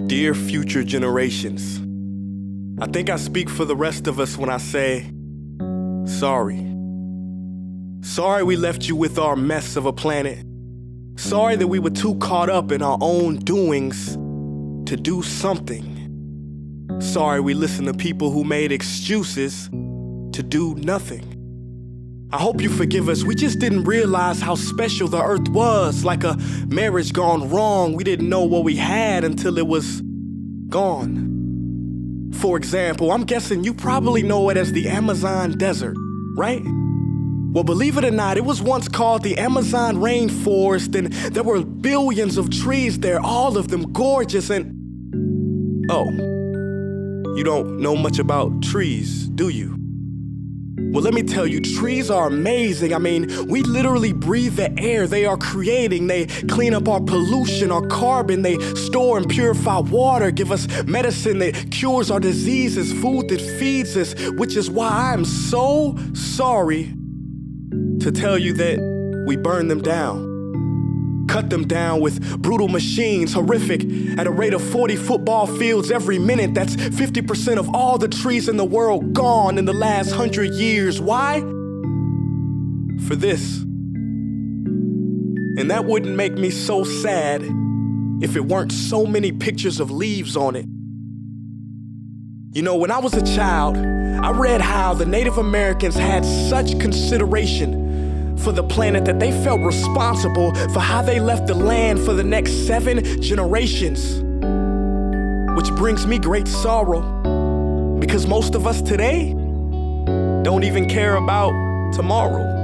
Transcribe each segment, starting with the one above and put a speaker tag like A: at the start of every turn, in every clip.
A: Dear future generations, I think I speak for the rest of us when I say, sorry. Sorry we left you with our mess of a planet. Sorry that we were too caught up in our own doings to do something. Sorry we listened to people who made excuses to do nothing. I hope you forgive us. We just didn't realize how special the earth was. Like a marriage gone wrong, we didn't know what we had until it was gone. For example, I'm guessing you probably know it as the Amazon desert, right? Well, believe it or not, it was once called the Amazon rainforest, and there were billions of trees there, all of them gorgeous and... Oh, you don't know much about trees, do you? Well, let me tell you, trees are amazing. I mean, we literally breathe the air they are creating. They clean up our pollution, our carbon. They store and purify water, give us medicine that cures our diseases, food that feeds us, which is why I'm so sorry to tell you that we burn them down. Cut them down with brutal machines, horrific, at a rate of 40 football fields every minute. That's 50% of all the trees in the world gone in the last 100 years. Why? For this. And that wouldn't make me so sad if it weren't so many pictures of leaves on it. You know, when I was a child, I read how the Native Americans had such consideration for the planet that they felt responsible for how they left the land for the next 7 generations. Which brings me great sorrow, because most of us today don't even care about tomorrow.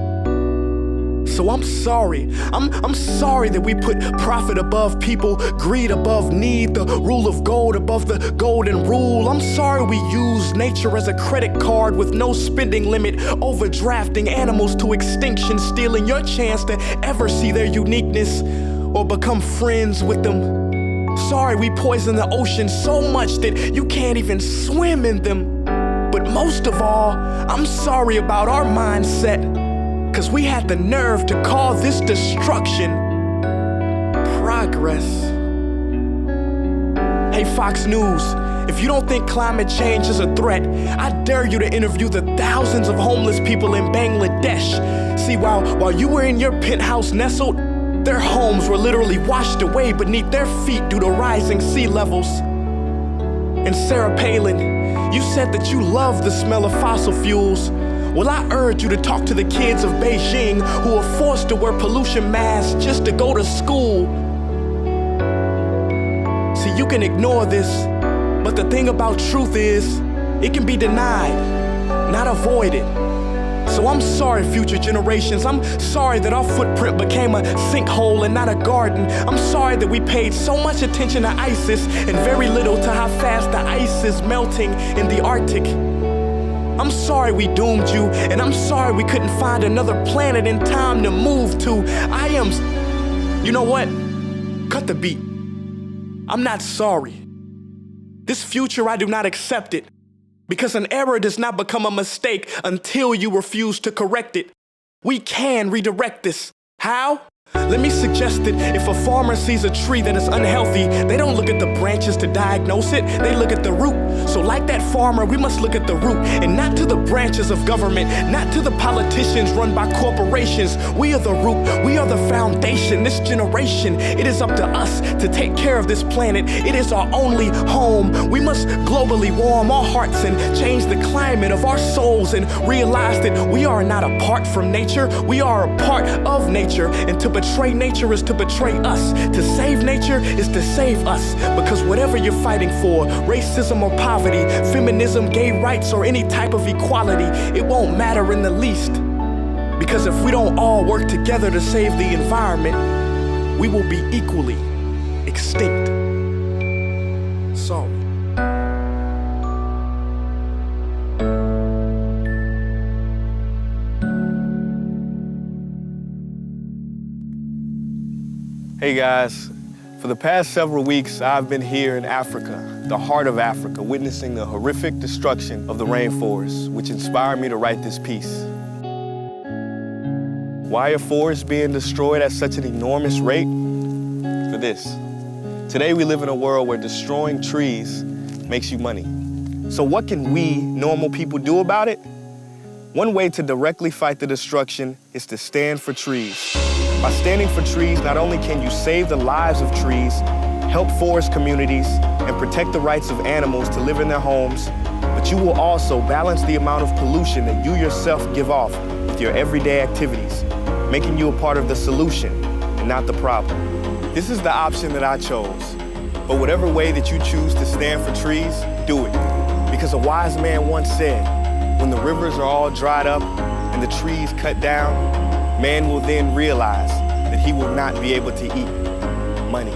A: So I'm sorry. I'm sorry that we put profit above people, greed above need, the rule of gold above the golden rule. I'm sorry we use nature as a credit card with no spending limit, overdrafting animals to extinction, stealing your chance to ever see their uniqueness or become friends with them. Sorry we poison the ocean so much that you can't even swim in them. But most of all, I'm sorry about our mindset, 'cause we had the nerve to call this destruction progress. Hey Fox News, if you don't think climate change is a threat, I dare you to interview the thousands of homeless people in Bangladesh. See, while you were in your penthouse nestled, their homes were literally washed away beneath their feet due to rising sea levels. And Sarah Palin, you said that you love the smell of fossil fuels. Well, I urge you to talk to the kids of Beijing who are forced to wear pollution masks just to go to school. See, you can ignore this, but the thing about truth is, it can be denied, not avoided. So I'm sorry, future generations. I'm sorry that our footprint became a sinkhole and not a garden. I'm sorry that we paid so much attention to ISIS and very little to how fast the ice is melting in the Arctic. I'm sorry we doomed you, and I'm sorry we couldn't find another planet in time to move to. You know what? Cut the beat. I'm not sorry. This future, I do not accept it, because an error does not become a mistake until you refuse to correct it. We can redirect this. How? Let me suggest that if a farmer sees a tree that is unhealthy, they don't look at the branches to diagnose it, they look at the root. So like that farmer, we must look at the root, and not to the branches of government, not to the politicians run by corporations. We are the root, we are the foundation. This generation, it is up to us to take care of this planet. It is our only home. We must globally warm our hearts and change the climate of our souls and realize that we are not apart from nature, we are a part of nature. And to betray nature is to betray us. To save nature is to save us. Because whatever you're fighting for, racism or poverty, feminism, gay rights, or any type of equality, it won't matter in the least. Because if we don't all work together to save the environment, we will be equally extinct. Sorry. Hey guys, for the past several weeks, I've been here in Africa, the heart of Africa, witnessing the horrific destruction of the rainforest, which inspired me to write this piece. Why are forests being destroyed at such an enormous rate? For this. Today we live in a world where destroying trees makes you money. So what can we, normal people, do about it? One way to directly fight the destruction is to stand for trees. By standing for trees, not only can you save the lives of trees, help forest communities, and protect the rights of animals to live in their homes, but you will also balance the amount of pollution that you yourself give off with your everyday activities, making you a part of the solution and not the problem. This is the option that I chose. But whatever way that you choose to stand for trees, do it. Because a wise man once said, when the rivers are all dried up and the trees cut down, man will then realize that he will not be able to eat money.